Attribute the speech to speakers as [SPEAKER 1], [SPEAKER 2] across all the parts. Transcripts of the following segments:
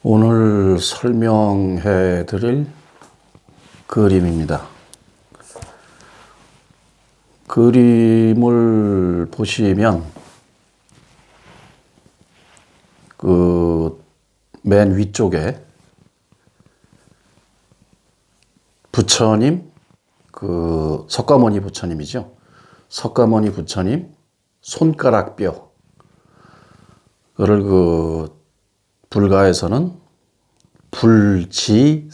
[SPEAKER 1] 오늘 설명해 드릴 그림입니다. 그림을 보시면 맨 위쪽에 부처님, 석가모니 부처님이죠. 석가모니 부처님 손가락뼈. 그걸 불가에서는 불지사리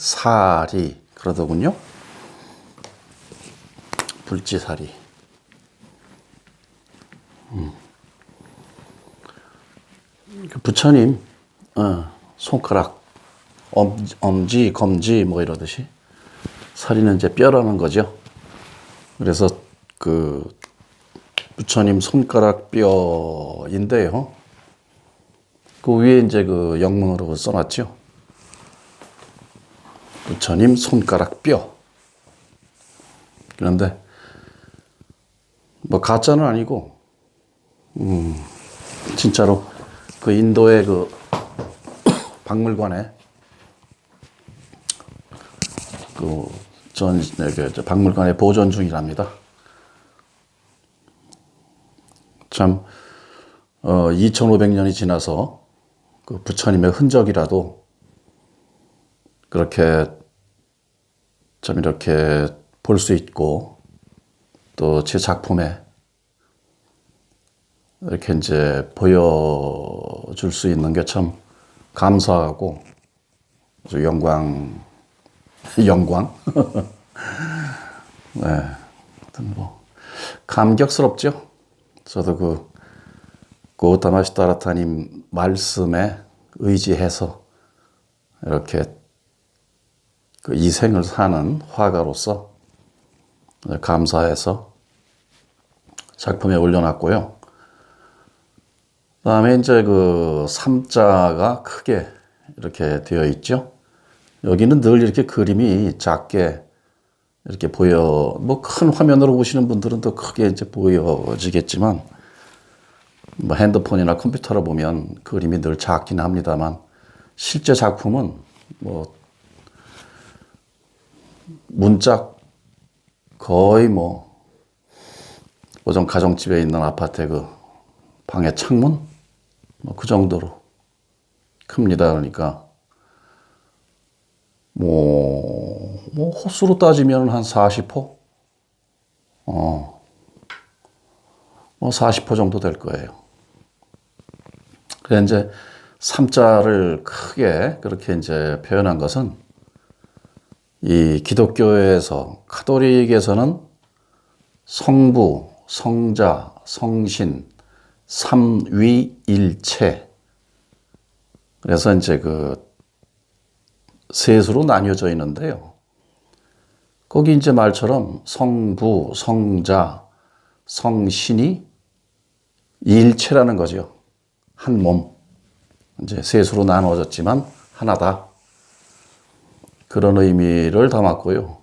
[SPEAKER 1] 그러더군요. 불지사리. 부처님 손가락, 엄지, 검지 뭐 이러듯이 사리는 이제 뼈라는 거죠. 그래서 부처님 손가락 뼈인데요. 그 위에 이제 영문으로 써놨죠. 부처님 손가락 뼈. 그런데 뭐 가짜는 아니고 진짜로 인도의 박물관에 박물관에 보존 중이랍니다. 참 2500년이 지나서 부처님의 흔적이라도 그렇게 참 이렇게 볼 수 있고 또 제 작품에 이렇게 이제 보여줄 수 있는 게 참 감사하고 아주 영광. 네, 하여튼 감격스럽죠. 저도 고우타마 시다라타님 말씀에 의지해서 이렇게 이 생을 사는 화가로서 감사해서 작품에 올려놨고요. 그다음에 이제 삼자가 크게 이렇게 되어 있죠. 여기는 늘 이렇게 그림이 작게 이렇게 큰 화면으로 보시는 분들은 더 크게 이제 보여지겠지만, 핸드폰이나 컴퓨터로 보면 그림이 늘 작긴 합니다만, 실제 작품은 문짝 거의 오전 가정집에 있는 아파트의 방의 창문? 그 정도로 큽니다. 그러니까, 호수로 따지면 한 40호? 40호 정도 될 거예요. 그래, 이제, 삼자를 크게 그렇게 이제 표현한 것은 이 기독교에서, 카톨릭에서는 성부, 성자, 성신, 삼위일체. 그래서 이제 셋으로 나뉘어져 있는데요. 거기 이제 말처럼 성부, 성자, 성신이 일체라는 거죠. 한 몸. 이제 셋으로 나누어졌지만 하나다. 그런 의미를 담았고요.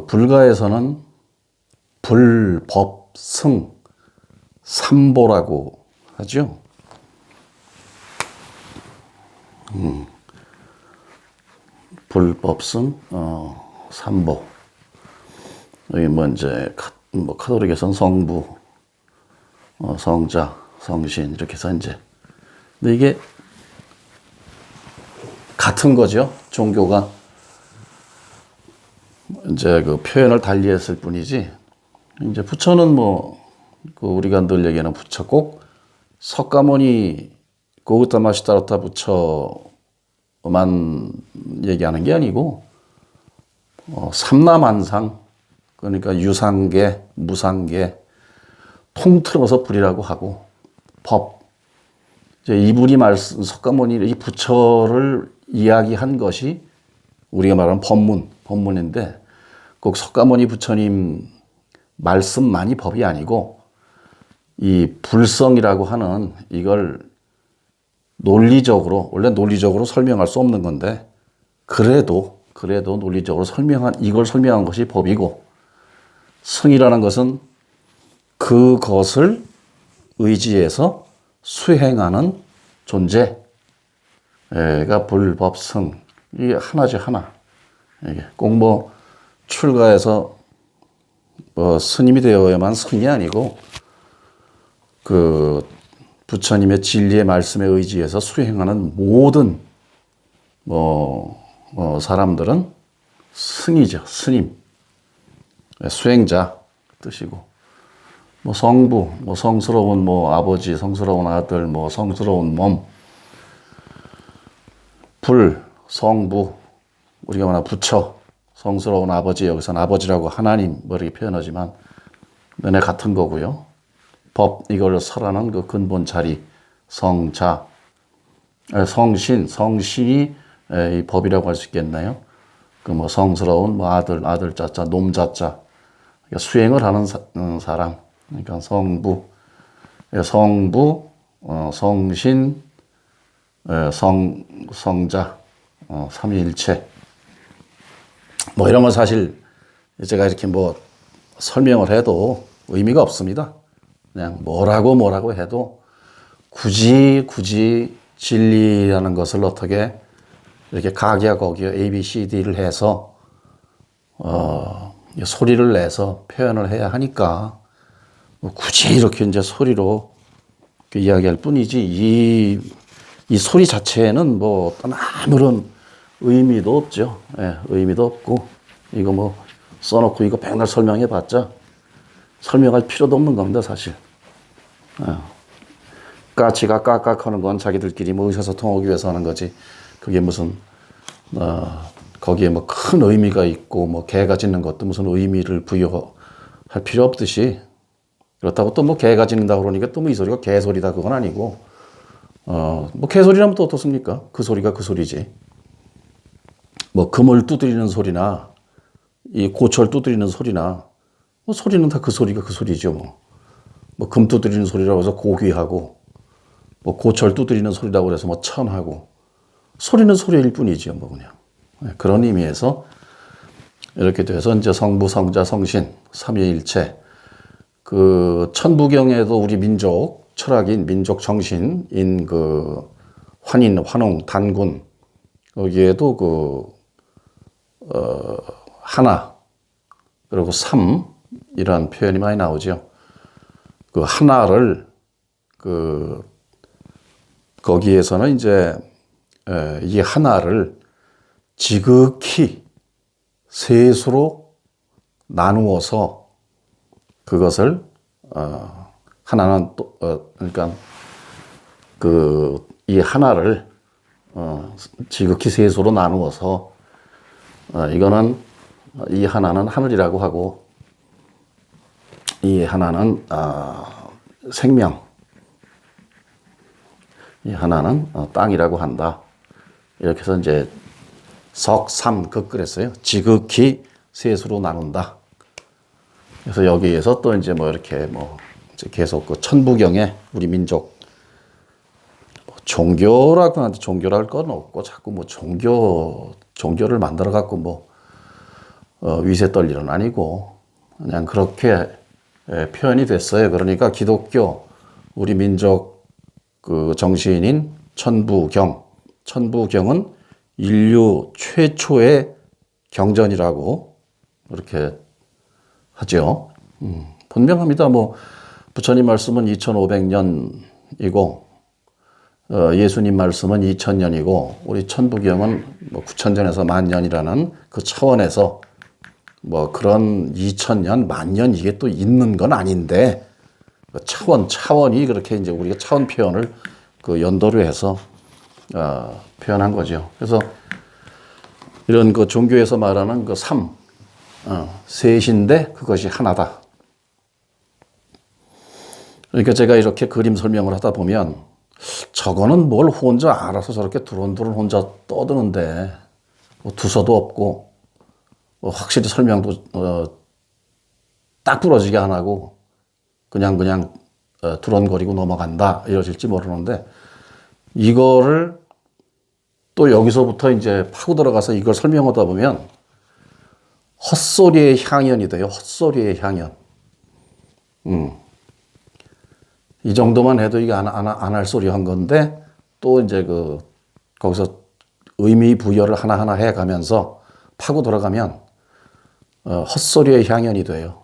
[SPEAKER 1] 불가에서는 불법승, 삼보라고 하죠. 불법승, 삼보. 여기 이제 카톨릭에서는 성부, 성자, 성신 이렇게 해서 이제. 근데 이게 같은 거죠. 종교가 이제 표현을 달리했을 뿐이지. 이제 부처는 우리가 늘 얘기하는 부처 꼭 석가모니 고우타마 시다라타 부처만 얘기하는 게 아니고 삼라만상, 그러니까 유상계, 무상계 통틀어서 불이라고 하고 법. 이제 이분이 석가모니 이 부처를 이야기한 것이 우리가 말하는 법문인데 꼭 석가모니 부처님 말씀만이 법이 아니고 이 불성이라고 하는 이걸 원래 논리적으로 설명할 수 없는 건데 그래도 논리적으로 이걸 설명한 것이 법이고, 성이라는 것은 그것을 의지해서 수행하는 존재, 가 불법승. 이게 하나지, 하나. 이게 꼭 뭐 출가해서 뭐 스님이 되어야만 승이 아니고 그 부처님의 진리의 말씀에 의지해서 수행하는 모든 사람들은 승이죠. 스님. 수행자 뜻이고. 뭐 성부, 뭐 성스러운 뭐 아버지, 성스러운 아들, 뭐 성스러운 몸. 불, 성부. 우리가 말하는 부처. 성스러운 아버지, 여기서는 아버지라고 하나님 뭐 이렇게 표현하지만 너네 같은 거고요. 법, 이걸 설하는 그 근본 자리, 성자, 성신, 성신이 이 법이라고 할 수 있겠나요? 그 뭐 성스러운 뭐 아들 자자, 놈 자자, 그러니까 수행을 하는 사람, 그러니까 성부, 성신, 성자, 삼위일체. 뭐 이런 건 사실 제가 이렇게 뭐 설명을 해도 의미가 없습니다. 그냥 뭐라고 해도 굳이 진리라는 것을 어떻게 이렇게 각이야 거기야 A, B, C, D를 해서 소리를 내서 표현을 해야 하니까 뭐 굳이 이렇게 이제 소리로 이야기할 뿐이지 이 소리 자체에는 뭐 어떤 아무런 의미도 없죠. 예, 의미도 없고 이거 뭐 써놓고 이거 백날 설명해봤자 설명할 필요도 없는 겁니다, 사실. 까치가 깍깍하는 건 자기들끼리 뭐 의사소통하기 위해서 하는 거지. 그게 무슨 거기에 뭐 큰 의미가 있고 뭐 개가 짖는 것도 무슨 의미를 부여할 필요 없듯이 그렇다고 또 뭐 개가 짖는다 그러니까 또 뭐 이 소리가 개소리다 그건 아니고 뭐 개소리라면 또 어떻습니까? 그 소리가 그 소리지. 뭐 금을 두드리는 소리나 이 고철 두드리는 소리나 뭐 소리는 다 그 소리가 그 소리죠. 뭐 금 두드리는 소리라고 해서 고귀하고 뭐 고철 두드리는 소리라고 해서 뭐 천하고 소리는 소리일 뿐이죠. 뭐 그냥 그런 의미에서 이렇게 돼서 이제 성부, 성자, 성신 삼위일체 그 천부경에도 우리 민족 철학인 민족 정신인 그 환인, 환웅, 단군 거기에도 그 하나 그리고 삼이라는 표현이 많이 나오죠. 그 하나를 그 거기에서는 이제 이 하나를 지극히 셋으로 나누어서 그것을 하나는 또 그러니까 그 이 하나를 지극히 셋으로 나누어서 이거는 이 하나는 하늘이라고 하고 이 하나는 생명, 이 하나는 땅이라고 한다. 이렇게 해서 이제 석삼극 그랬어요. 지극히 셋으로 나눈다. 그래서 여기에서 또 이제 뭐 이렇게 뭐 이제 계속 그 천부경에 우리 민족 종교라고 하는데 종교랄 건 없고 자꾸 뭐 종교를 만들어 갖고 뭐 위세 떨 일은 아니고 그냥 그렇게 표현이 됐어요. 그러니까 기독교 우리 민족 그 정신인 천부경은 인류 최초의 경전이라고 그렇게 하죠. 분명합니다. 뭐 부처님 말씀은 2500년이고 예수님 말씀은 2000년이고 우리 천부경은 뭐 9000년에서 10,000년이라는 그 차원에서 뭐 그런 2000년, 10,000년 이게 또 있는 건 아닌데 차원이 그렇게 이제 우리가 차원 표현을 그 연도로 해서 표현한 거죠. 그래서 이런 그 종교에서 말하는 그 셋인데 그것이 하나다. 그러니까 제가 이렇게 그림 설명을 하다 보면 저거는 뭘 혼자 알아서 저렇게 두런두런 혼자 떠드는데 뭐 두서도 없고 확실히 설명도 딱 부러지게 안 하고 그냥 두런거리고 넘어간다 이러실지 모르는데 이거를 또 여기서부터 이제 파고 들어가서 이걸 설명하다 보면 헛소리의 향연이 돼요. 헛소리의 향연. 이 정도만 해도 이게 안 할 소리 한 건데 또 이제 그 거기서 의미 부여를 하나하나 해가면서 파고 돌아가면 헛소리의 향연이 돼요.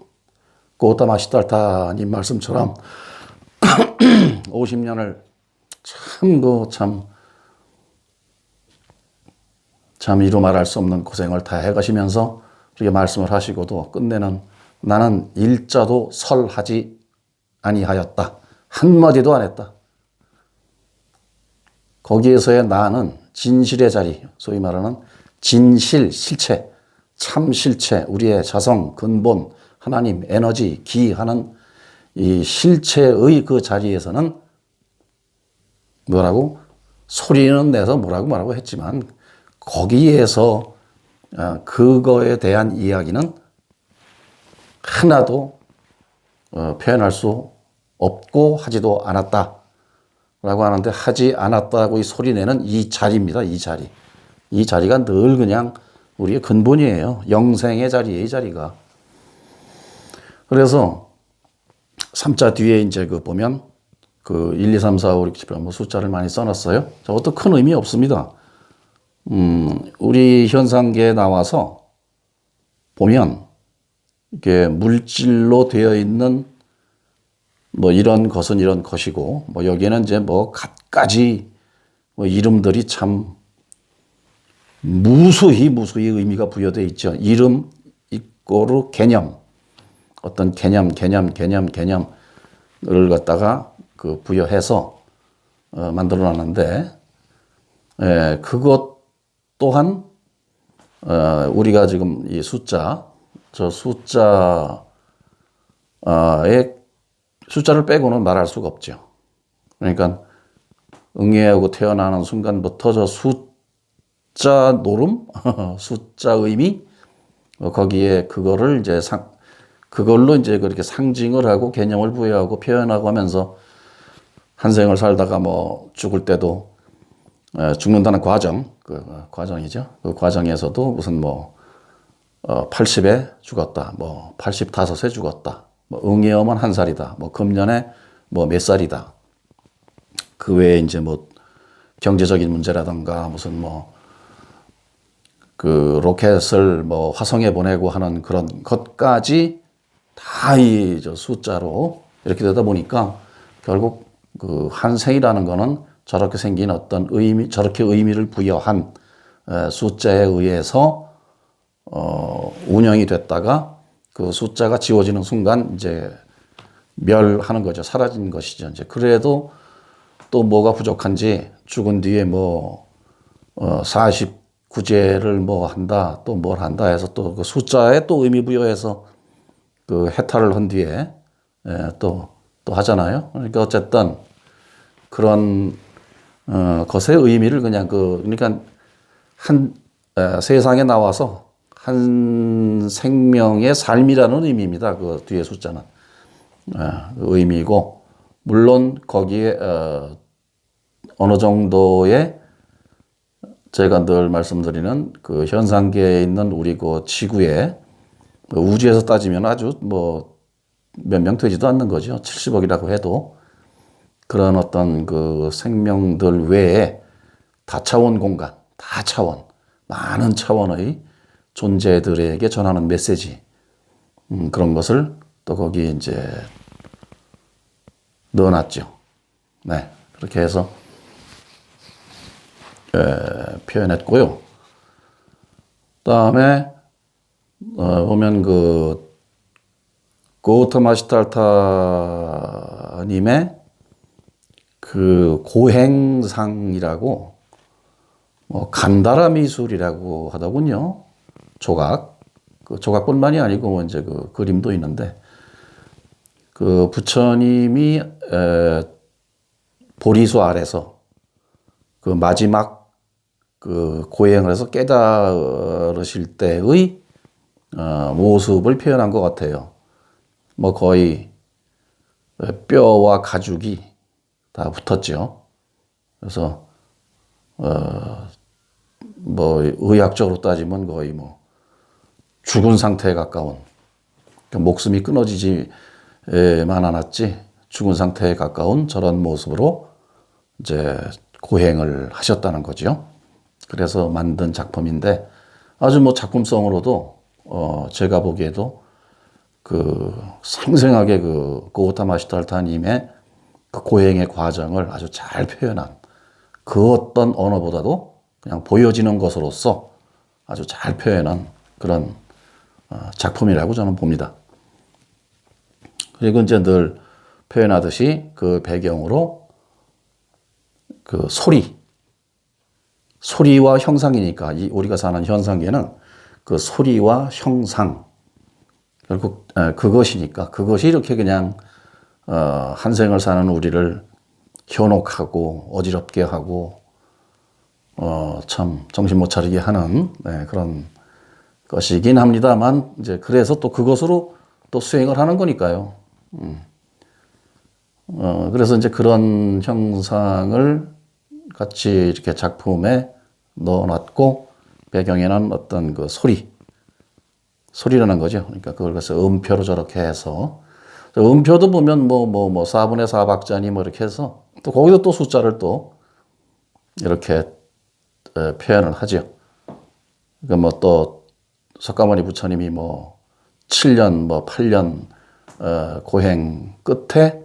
[SPEAKER 1] 고타마 시달타님 말씀처럼 50년을 참 이루 말할 수 없는 고생을 다 해가시면서 이렇게 말씀을 하시고도 끝내는 나는 일자도 설하지 아니하였다. 한마디도 안 했다. 거기에서의 나는 진실의 자리, 소위 말하는 진실, 실체, 참 실체, 우리의 자성, 근본, 하나님, 에너지, 기 하는 이 실체의 그 자리에서는 뭐라고? 소리는 내서 뭐라고 했지만 거기에서 그거에 대한 이야기는 하나도 표현할 수 없고 하지도 않았다. 라고 하는데 하지 않았다고 이 소리내는 이 자리입니다. 이 자리. 이 자리가 늘 그냥 우리의 근본이에요. 영생의 자리에 이 자리가. 그래서 3자 뒤에 이제 그 보면 그 1, 2, 3, 4, 5, 6, 7, 8 뭐 숫자를 많이 써놨어요. 저것도 큰 의미 없습니다. 우리 현상계에 나와서 보면 이게 물질로 되어 있는 뭐 이런 것은 이런 것이고 뭐 여기에는 이제 뭐 갖가지 뭐 이름들이 참 무수히 의미가 부여되어 있죠. 이름 이꼬르 개념, 어떤 개념을 갖다가 그 부여해서 만들어놨는데 그것 또한 우리가 지금 이 저 숫자를 빼고는 말할 수가 없죠. 그러니까 응애하고 태어나는 순간부터 저 숫자 노름, 숫자 의미, 거기에 그거를 이제 그걸로 이제 그렇게 상징을 하고 개념을 부여하고 표현하고 하면서 한 생을 살다가 뭐 죽을 때도 죽는다는 과정, 그 과정이죠. 그 과정에서도 무슨 뭐 80에 죽었다, 뭐 85에 죽었다, 뭐 응애어만 1살이다, 뭐 금년에 뭐 몇 살이다. 그 외에 이제 뭐 경제적인 문제라든가 무슨 뭐 그 로켓을 뭐 화성에 보내고 하는 그런 것까지 다 이 저 숫자로 이렇게 되다 보니까 결국 그 한 생이라는 거는 저렇게 생긴 어떤 의미, 저렇게 의미를 부여한 숫자에 의해서 운영이 됐다가 그 숫자가 지워지는 순간 이제 멸하는 거죠. 사라진 것이죠. 이제 그래도 또 뭐가 부족한지 죽은 뒤에 뭐 49제를 뭐 한다, 또 뭘 한다 해서 또 그 숫자에 또 의미 부여해서 그 해탈을 한 뒤에 또 하잖아요. 그러니까 어쨌든 그런 것의 의미를 그냥 그러니까 세상에 나와서 한 생명의 삶이라는 의미입니다. 그 뒤에 숫자는 의미이고 물론 거기에 어느 정도의 제가 늘 말씀드리는 그 현상계에 있는 우리 그 지구에 우주에서 따지면 아주 뭐 몇 명 되지도 않는 거죠. 70억이라고 해도 그런 어떤 그 생명들 외에 다차원 공간, 다차원, 많은 차원의 존재들에게 전하는 메시지, 그런 것을 또 거기 이제 넣어놨죠. 네. 그렇게 해서, 표현했고요. 그 다음에, 보면 고타마 시달타님의 그 고행상이라고 뭐 간다라 미술이라고 하더군요. 조각. 그 조각뿐만이 아니고 이제 그 그림도 있는데 그 부처님이 보리수 아래서 그 마지막 그 고행을 해서 깨달으실 때의 모습을 표현한 것 같아요. 뭐 거의 뼈와 가죽이 다 붙었죠. 그래서 뭐 의학적으로 따지면 거의 뭐 죽은 상태에 가까운, 그러니까 목숨이 끊어지지만 않았지 죽은 상태에 가까운 저런 모습으로 이제 고행을 하셨다는 거죠. 그래서 만든 작품인데 아주 뭐 작품성으로도 제가 보기에도 그 생생하게 그 고우타마 시달타님의 그 고행의 과정을 아주 잘 표현한 그 어떤 언어보다도 그냥 보여지는 것으로서 아주 잘 표현한 그런 작품이라고 저는 봅니다. 그리고 이제 늘 표현하듯이 그 배경으로 그 소리와 형상이니까 우리가 사는 현상계는 그 소리와 형상 결국 그것이니까 그것이 이렇게 그냥 한 생을 사는 우리를 현혹하고 어지럽게 하고 참 정신 못 차리게 하는 그런 것이긴 합니다만 이제 그래서 또 그것으로 또 수행을 하는 거니까요. 그래서 이제 그런 형상을 같이 이렇게 작품에 넣어놨고 배경에는 어떤 그 소리라는 거죠. 그러니까 그걸 그래서 음표로 저렇게 해서 음표도 보면 4분의 4박자니 뭐 이렇게 해서 또 거기도 또 숫자를 또 이렇게 표현을 하죠. 그러니까 뭐 또 석가모니 부처님이 뭐 7년 뭐 8년 고행 끝에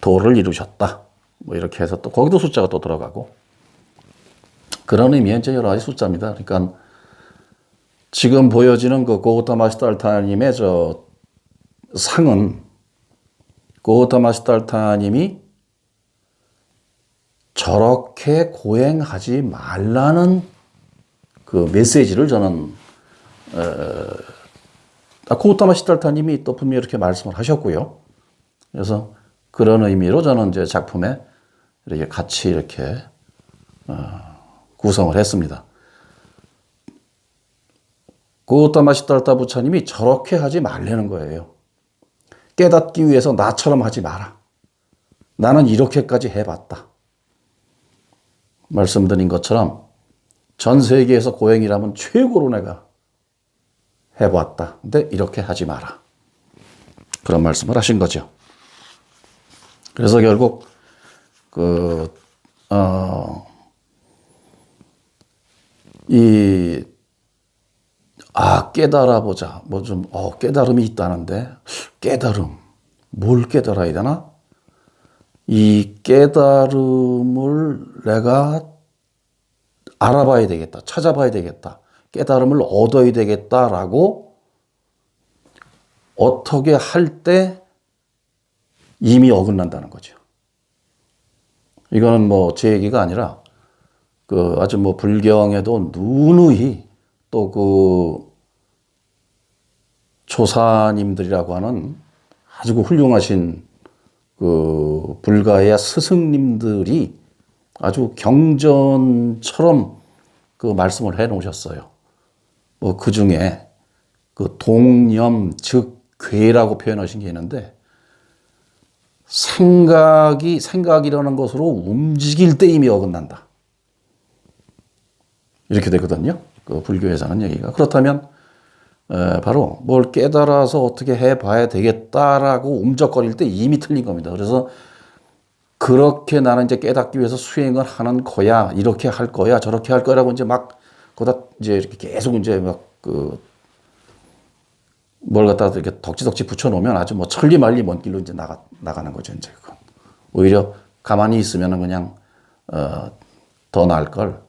[SPEAKER 1] 도를 이루셨다. 뭐 이렇게 해서 또 거기도 숫자가 또 들어가고 그런 의미의 이제 여러 가지 숫자입니다. 그러니까 지금 보여지는 그 고우타마 시달타님의 저 상은 고우타마 시달타님이 저렇게 고행하지 말라는 그 메시지를 저는 고우타마 시달타님이 또 분명히 이렇게 말씀을 하셨고요. 그래서 그런 의미로 저는 이제 작품에 이렇게 같이 이렇게 구성을 했습니다. 고우타마 시달타 부처님이 저렇게 하지 말라는 거예요. 깨닫기 위해서 나처럼 하지 마라. 나는 이렇게까지 해봤다. 말씀드린 것처럼 전 세계에서 고행이라면 최고로 내가 해봤다. 근데 이렇게 하지 마라. 그런 말씀을 하신 거죠. 그래서 결국 깨달아보자. 뭐 좀 깨달음이 있다는데 뭘 깨달아야 되나? 이 깨달음을 내가 알아봐야 되겠다. 찾아봐야 되겠다. 깨달음을 얻어야 되겠다라고 어떻게 할 때 이미 어긋난다는 거죠. 이거는 뭐 제 얘기가 아니라 그 아주 뭐 불경에도 누누이 또 그 조사님들이라고 하는 아주 그 훌륭하신 그 불가의 스승님들이 아주 경전처럼 그 말씀을 해 놓으셨어요. 뭐 그 중에 그 동념 즉 괴라고 표현하신 게 있는데 생각이라는 것으로 움직일 때 이미 어긋난다. 이렇게 되거든요. 그 불교에서는 얘기가. 그렇다면 바로 뭘 깨달아서 어떻게 해봐야 되겠다라고 움적거릴 때 이미 틀린 겁니다. 그래서 그렇게 나는 이제 깨닫기 위해서 수행을 하는 거야. 이렇게 할 거야. 저렇게 할 거라고 이제 막 거기다 이제 이렇게 계속 이제 막 뭘 갖다가 이렇게 덕지덕지 붙여놓으면 아주 뭐 천리말리 먼 길로 이제 나가는 거죠. 이제 그건. 오히려 가만히 있으면은 그냥 더 나을 걸.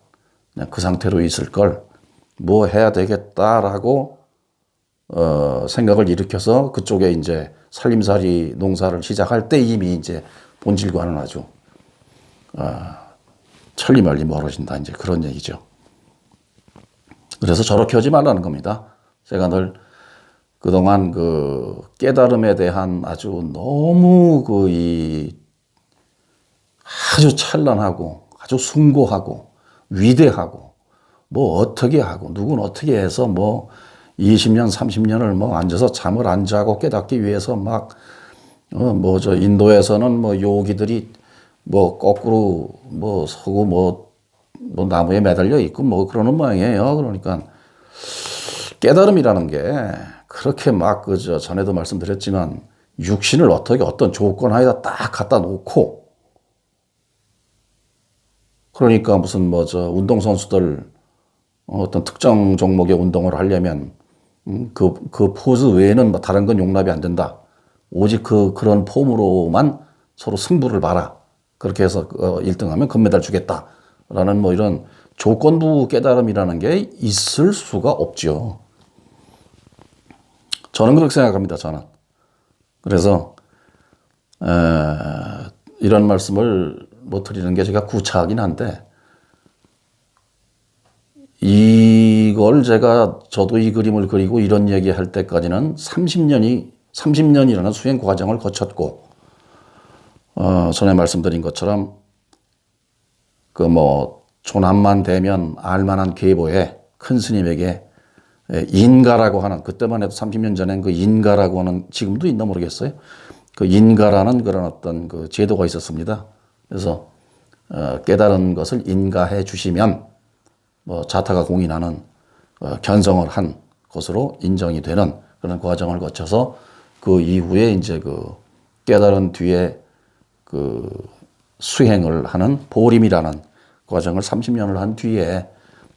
[SPEAKER 1] 그냥 그 상태로 있을 걸. 뭐 해야 되겠다라고 생각을 일으켜서 그쪽에 이제 살림살이 농사를 시작할 때 이미 이제 본질과는 아주 천리말리 멀어진다. 이제 그런 얘기죠. 그래서 저렇게 하지 말라는 겁니다. 제가 늘 그동안 그 깨달음에 대한 아주 너무 아주 찬란하고 아주 숭고하고 위대하고 뭐 어떻게 하고 누구는 어떻게 해서 뭐 20년 30년을 뭐 앉아서 잠을 안 자고 깨닫기 위해서 막 인도에서는 뭐 요기들이 뭐 거꾸로 뭐 서고 뭐 나무에 매달려 있고 뭐 그러는 모양이에요. 그러니까 깨달음이라는 게 그렇게 막 전에도 말씀드렸지만 육신을 어떻게 어떤 조건 하에다 딱 갖다 놓고 그러니까 무슨 뭐 저 운동선수들 어떤 특정 종목의 운동을 하려면 그 포즈 외에는 뭐 다른 건 용납이 안 된다. 오직 그런 폼으로만 서로 승부를 봐라. 그렇게 해서 1등하면 금메달 주겠다. 라는 뭐 이런 조건부 깨달음이라는 게 있을 수가 없죠. 저는 그렇게 생각합니다. 저는. 그래서 이런 말씀을 뭐 드리는 게 제가 구차하긴 한데 이걸 저도 이 그림을 그리고 이런 얘기할 때까지는 30년이라는 수행 과정을 거쳤고, 전에 말씀드린 것처럼, 조남만 되면 알만한 계보에 큰 스님에게 인가라고 하는, 그때만 해도 30년 전엔 그 인가라고 하는, 지금도 있나 모르겠어요. 그 인가라는 그런 어떤 그 제도가 있었습니다. 그래서, 깨달은 것을 인가해 주시면 자타가 공인하는 견성을 한 것으로 인정이 되는 그런 과정을 거쳐서 그 이후에 이제 그 깨달은 뒤에 그 수행을 하는 보림이라는 과정을 30년을 한 뒤에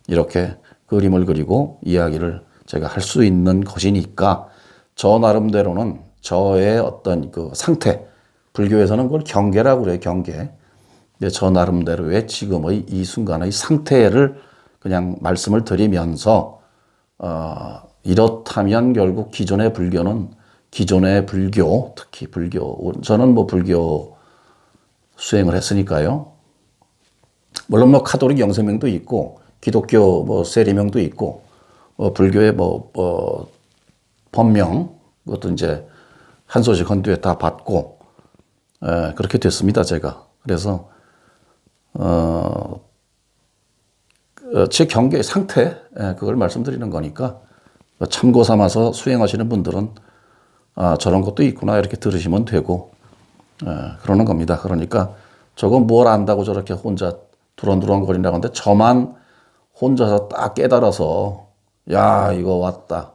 [SPEAKER 1] 이렇게 그림을 그리고 이야기를 제가 할 수 있는 것이니까 저 나름대로는 저의 어떤 그 상태, 불교에서는 그걸 경계라고 그래요, 경계. 저 나름대로의 지금의 이 순간의 상태를 그냥 말씀을 드리면서 이렇다면 결국 기존의 불교, 특히 불교, 저는 뭐 불교 수행을 했으니까요. 물론 뭐 카톨릭 영성명도 있고 기독교 뭐 세리명도 있고 불교의 법명 그것도 이제 한 소식 한두에 다 받고 그렇게 됐습니다, 제가. 그래서 제 경계의 상태, 그걸 말씀드리는 거니까 참고 삼아서 수행하시는 분들은 저런 것도 있구나 이렇게 들으시면 되고 그러는 겁니다. 그러니까 저거 뭘 안다고 저렇게 혼자 두런두런 거린다고 하는데 저만 혼자서 딱 깨달아서 야 이거 왔다.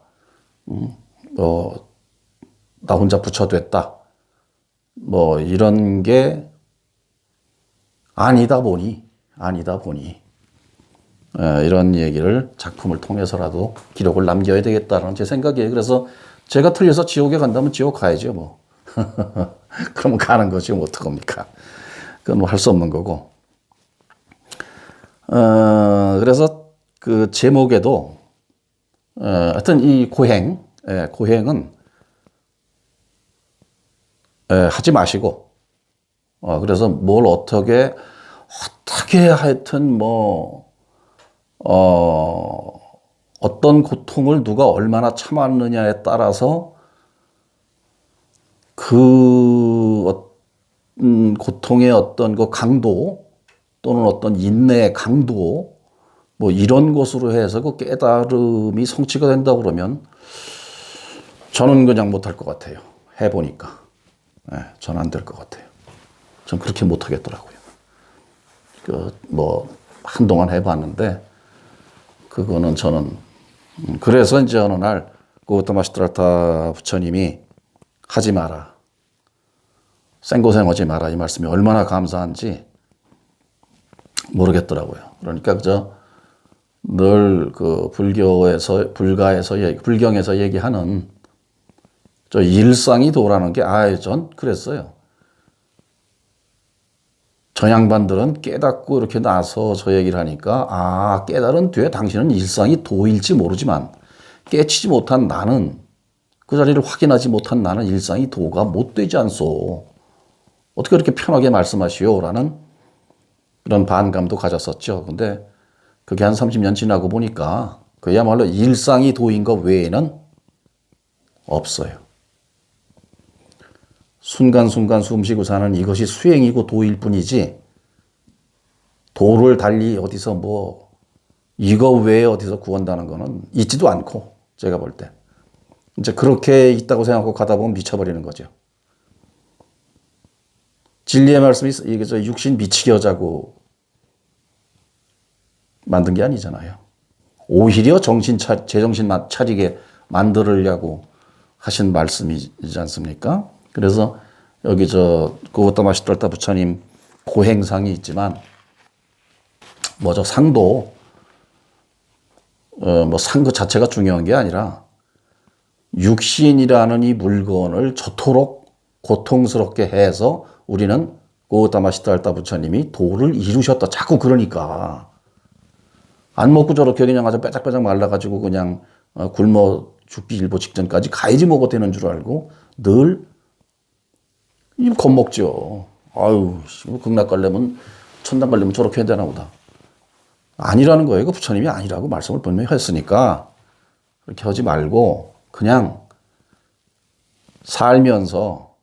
[SPEAKER 1] 나 혼자 부처됐다. 뭐 이런 게 아니다 보니 이런 얘기를 작품을 통해서라도 기록을 남겨야 되겠다는 제 생각이에요. 그래서 제가 틀려서 지옥에 간다면 지옥 가야죠, 뭐. 그러면 가는 거지, 뭐, 어떡합니까? 그건 뭐 할 수 없는 거고. 그래서 그 제목에도, 하여튼 이 고행은, 하지 마시고, 그래서 뭘 어떻게 하여튼 어떤 고통을 누가 얼마나 참았느냐에 따라서 고통의 어떤 그 강도 또는 어떤 인내의 강도 뭐 이런 것으로 해서 그 깨달음이 성취가 된다고 그러면 저는 그냥 못할 것 같아요. 해보니까. 저는 안 될 것 같아요. 전 그렇게 못하겠더라고요. 한동안 해봤는데 그거는 저는 그래서 이제 어느 날 고우타마 시드라타 부처님이 하지 마라. 생고생하지 마라. 이 말씀이 얼마나 감사한지 모르겠더라고요. 그러니까 늘 그 불경에서 얘기하는 저 일상이 도라는 게 전 그랬어요. 저 양반들은 깨닫고 이렇게 나서 저 얘기를 하니까 깨달은 뒤에 당신은 일상이 도일지 모르지만 깨치지 못한 나는 그 자리를 확인하지 못한 나는 일상이 도가 못 되지 않소. 어떻게 그렇게 편하게 말씀하시오? 라는 그런 반감도 가졌었죠. 근데 그게 한 30년 지나고 보니까 그야말로 일상이 도인 것 외에는 없어요. 순간순간 숨쉬고 사는 이것이 수행이고 도일 뿐이지 도를 달리 어디서 이거 외에 어디서 구한다는 거는 있지도 않고 제가 볼 때 이제 그렇게 있다고 생각하고 가다 보면 미쳐버리는 거죠. 진리의 말씀이 이게 육신 미치게 하자고 만든 게 아니잖아요. 오히려 제정신 차리게 만들으려고 하신 말씀이지 않습니까? 그래서 여기 고우타마 시드라타 부처님 고행상이 있지만 뭐죠? 상도, 뭐 상 그 자체가 중요한 게 아니라 육신이라는 이 물건을 저토록 고통스럽게 해서 우리는 고우타마시달타 부처님이 도를 이루셨다. 자꾸 그러니까. 안 먹고 저렇게 그냥 아주 빼짝빼짝 말라가지고 그냥 굶어 죽기 일보 직전까지 가야지 먹어 되는 줄 알고 늘 겁먹죠. 아유, 극락 가려면 천당 가려면 저렇게 해야 되나 보다. 아니라는 거예요. 그 부처님이 아니라고 말씀을 분명히 했으니까 그렇게 하지 말고 그냥 살면서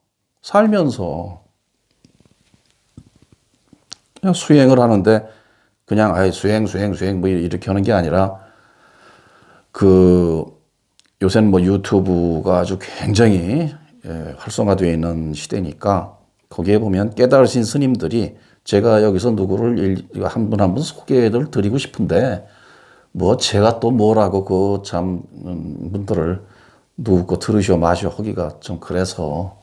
[SPEAKER 1] 그냥 수행을 하는데 그냥 아예 수행 뭐 이렇게 하는 게 아니라 그 요새는 뭐 유튜브가 아주 굉장히 활성화되어 있는 시대니까 거기에 보면 깨달으신 스님들이 제가 여기서 누구를 한 분 한 분 소개를 드리고 싶은데 뭐 제가 또 뭐라고 그 참 분들을 누구 거 들으시오 마시오 하기가 좀 그래서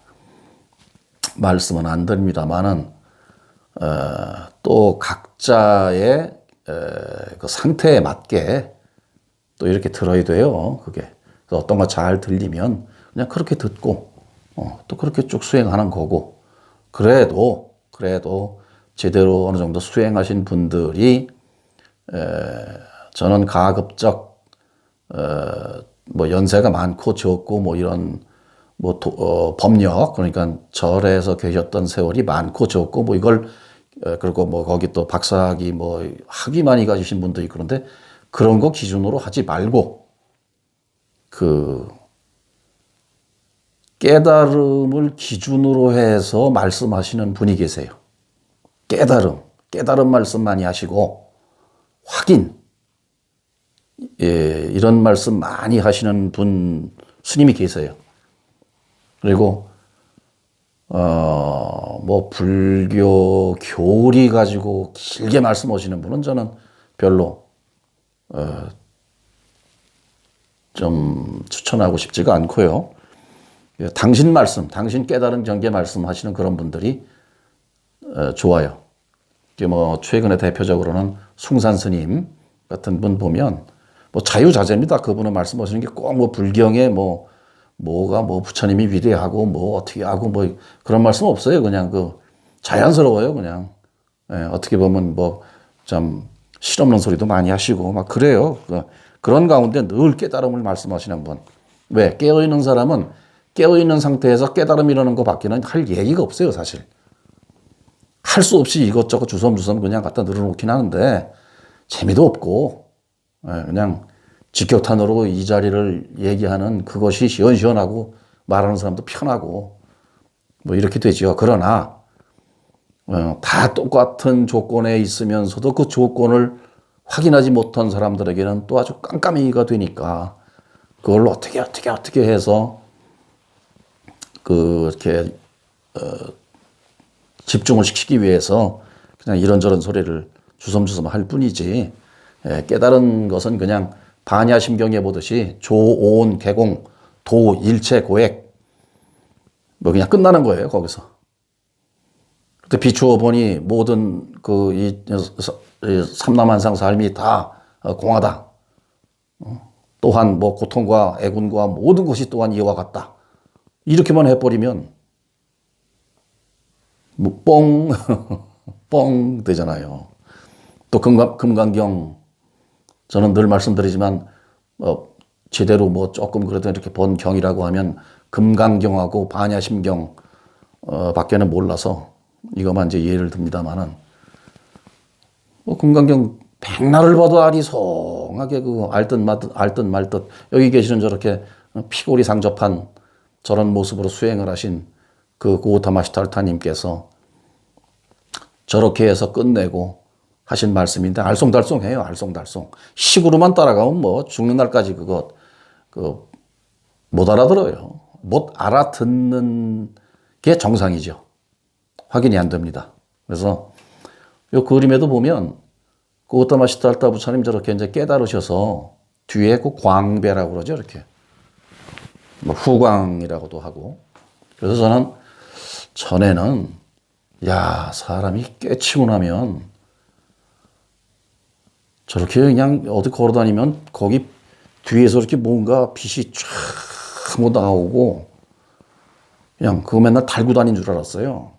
[SPEAKER 1] 말씀은 안 드립니다만은 또 각자의 그 상태에 맞게 또 이렇게 들어야 돼요. 그게 그래서 어떤 거 잘 들리면 그냥 그렇게 듣고 또 그렇게 쭉 수행하는 거고 그래도 제대로 어느 정도 수행하신 분들이 저는 가급적 뭐 연세가 많고 적고 뭐 이런 뭐 법력 그러니까 절에서 계셨던 세월이 많고 적고 뭐 이걸 그리고 뭐 거기 또 박사학위 뭐 학위 많이 가지신 분도 있고 그런데 그런 거 기준으로 하지 말고 그 깨달음을 기준으로 해서 말씀하시는 분이 계세요. 깨달음 말씀 많이 하시고 확인 이런 말씀 많이 하시는 분 스님이 계세요. 그리고 뭐 불교 교리 가지고 길게 말씀하시는 분은 저는 별로 좀 추천하고 싶지가 않고요. 당신 깨달음 경계 말씀하시는 그런 분들이 좋아요. 뭐 최근에 대표적으로는 숭산 스님 같은 분 보면 뭐 자유자재입니다. 그분은 말씀하시는 게 꼭 뭐 불경에 뭐가 부처님이 위대하고 뭐 어떻게 하고 뭐 그런 말씀 없어요. 그냥 그 자연스러워요. 그냥 어떻게 보면 뭐 좀 실없는 소리도 많이 하시고 막 그래요. 그런 가운데 늘 깨달음을 말씀하시는 분. 왜 깨어있는 사람은 깨어있는 상태에서 깨달음이라는 거 밖에는 할 얘기가 없어요. 사실. 할 수 없이 이것저것 주섬주섬 그냥 갖다 늘어놓긴 하는데 재미도 없고 그냥 직격탄으로 이 자리를 얘기하는 그것이 시원시원하고 말하는 사람도 편하고 뭐 이렇게 되죠. 그러나 다 똑같은 조건에 있으면서도 그 조건을 확인하지 못한 사람들에게는 또 아주 깜깜이가 되니까 그걸 어떻게 해서 그렇게 집중을 시키기 위해서 그냥 이런저런 소리를 주섬주섬 할 뿐이지 깨달은 것은 그냥 반야심경에 보듯이 조온 개공 도 일체 고액 뭐 그냥 끝나는 거예요. 거기서. 그때 비추어 보니 모든 이 삼라만상 삶이 다 공하다. 또한 뭐 고통과 애군과 모든 것이 또한 이와 같다. 이렇게만 해버리면 뭐 뻥 되잖아요. 또 금강경 저는 늘 말씀드리지만 제대로 뭐 조금 그래도 이렇게 본 경이라고 하면 금강경하고 반야심경 밖에는 몰라서 이거만 이제 예를 듭니다만은 뭐 금강경 백날을 봐도 아리송하게 그 알듯 말듯 여기 계시는 저렇게 피골이 상접한 저런 모습으로 수행을 하신 그 고우타마시달타님께서 저렇게 해서 끝내고 하신 말씀인데 알쏭달쏭해요. 알쏭달쏭. 식으로만 따라가면 뭐 죽는 날까지 못 알아들어요. 못 알아듣는 게 정상이죠. 확인이 안 됩니다. 그래서 요 그림에도 보면 고우타마시달타 부처님 저렇게 이제 깨달으셔서 뒤에 그 광배라고 그러죠. 이렇게 뭐 후광이라고도 하고. 그래서 저는 전에는 야 사람이 깨치고 나면 저렇게 그냥 어디 걸어 다니면 거기 뒤에서 이렇게 뭔가 빛이 쫙 나오고 그냥 그거 맨날 달고 다닌 줄 알았어요.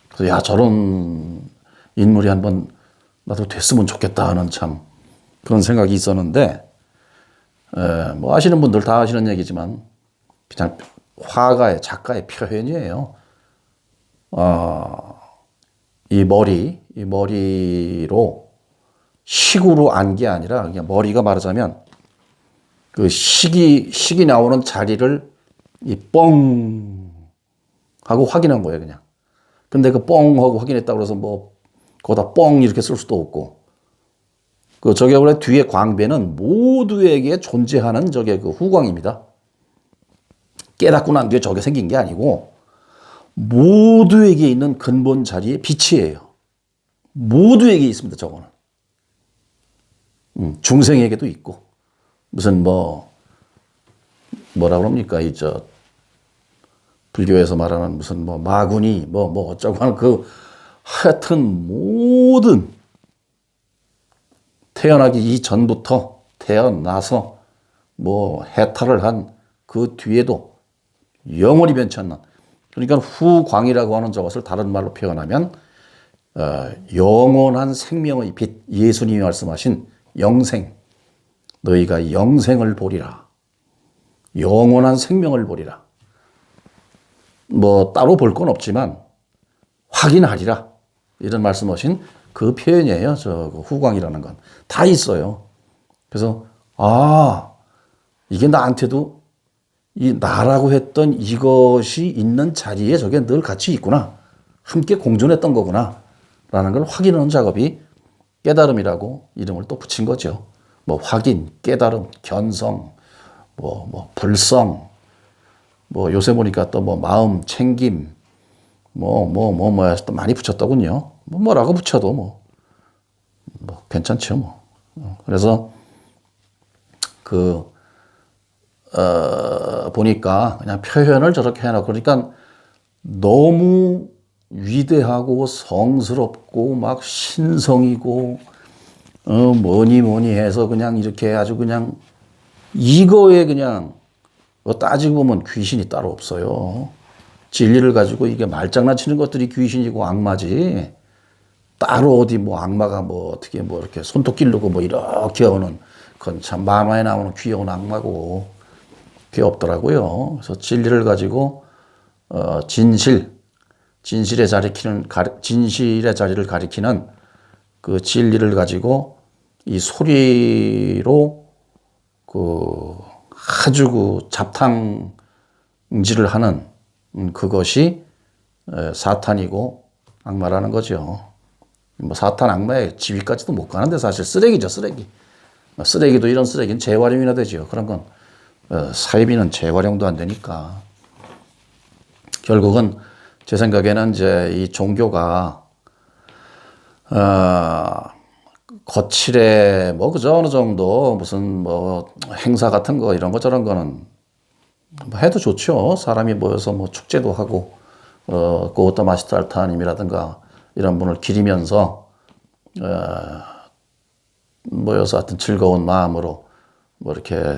[SPEAKER 1] 그래서 야, 저런 인물이 한번 나도 됐으면 좋겠다 하는 참 그런 생각이 있었는데, 뭐 아시는 분들 다 아시는 얘기지만 그냥 화가의 작가의 표현이에요. 이 머리로 식으로 안 게 아니라 그냥 머리가 말하자면 그 식이 나오는 자리를 이 뻥 하고 확인한 거예요, 그냥. 근데 그 뻥 하고 확인했다고 해서 뭐 거기다 뻥 이렇게 쓸 수도 없고, 그 저게 원래 뒤에 광배는 모두에게 존재하는 저게 그 후광입니다. 깨닫고 난 뒤에 저게 생긴 게 아니고 모두에게 있는 근본 자리의 빛이에요. 모두에게 있습니다, 저거는. 중생에게도 있고, 무슨 뭐라 그럽니까? 불교에서 말하는 무슨 마구니, 어쩌고 하는 하여튼 모든 태어나기 이전부터 태어나서 해탈을 한 그 뒤에도 영원히 변치 않는, 그러니까 후광이라고 하는 저것을 다른 말로 표현하면 영원한 생명의 빛, 예수님이 말씀하신 영생, 너희가 영생을 보리라. 영원한 생명을 보리라. 따로 볼 건 없지만 확인하리라. 이런 말씀하신 그 표현이에요. 그 후광이라는 건. 다 있어요. 그래서 이게 나한테도 이 나라고 했던 이것이 있는 자리에 저게 늘 같이 있구나. 함께 공존했던 거구나. 라는 걸 확인하는 작업이 깨달음이라고 이름을 또 붙인 거죠. 확인, 깨달음, 견성, 불성, 요새 보니까 또 마음, 챙김, 또 많이 붙였더군요. 뭐라고 붙여도 괜찮죠, 그래서 보니까 그냥 표현을 저렇게 해놓고, 그러니까 너무 위대하고 성스럽고 막 신성이고, 뭐니 해서 그냥 이렇게 아주 그냥 이거에 그냥 따지고 보면 귀신이 따로 없어요. 진리를 가지고 이게 말장난치는 것들이 귀신이고 악마지. 따로 어디 악마가 어떻게 이렇게 손톱 기르고 이렇게 오는, 그건 참 만화에 나오는 귀여운 악마고 그게 없더라고요. 그래서 진리를 가지고 진실의 자리를 가리키는 그 진리를 가지고 이 소리로 아주 잡탕질을 하는 그것이 사탄이고 악마라는 거죠. 사탄 악마의 지위까지도 못 가는데 사실 쓰레기죠, 쓰레기. 쓰레기도 이런 쓰레기는 재활용이나 되죠. 그런 건 사이비는 재활용도 안 되니까. 결국은 제 생각에는 이제 이 종교가 거칠에 그저 어느 정도 무슨 행사 같은 거 이런 거 저런 거는 해도 좋죠. 사람이 모여서 축제도 하고 고우타 마시탈타님이라든가 이런 분을 기리면서 모여서 하여튼 즐거운 마음으로 이렇게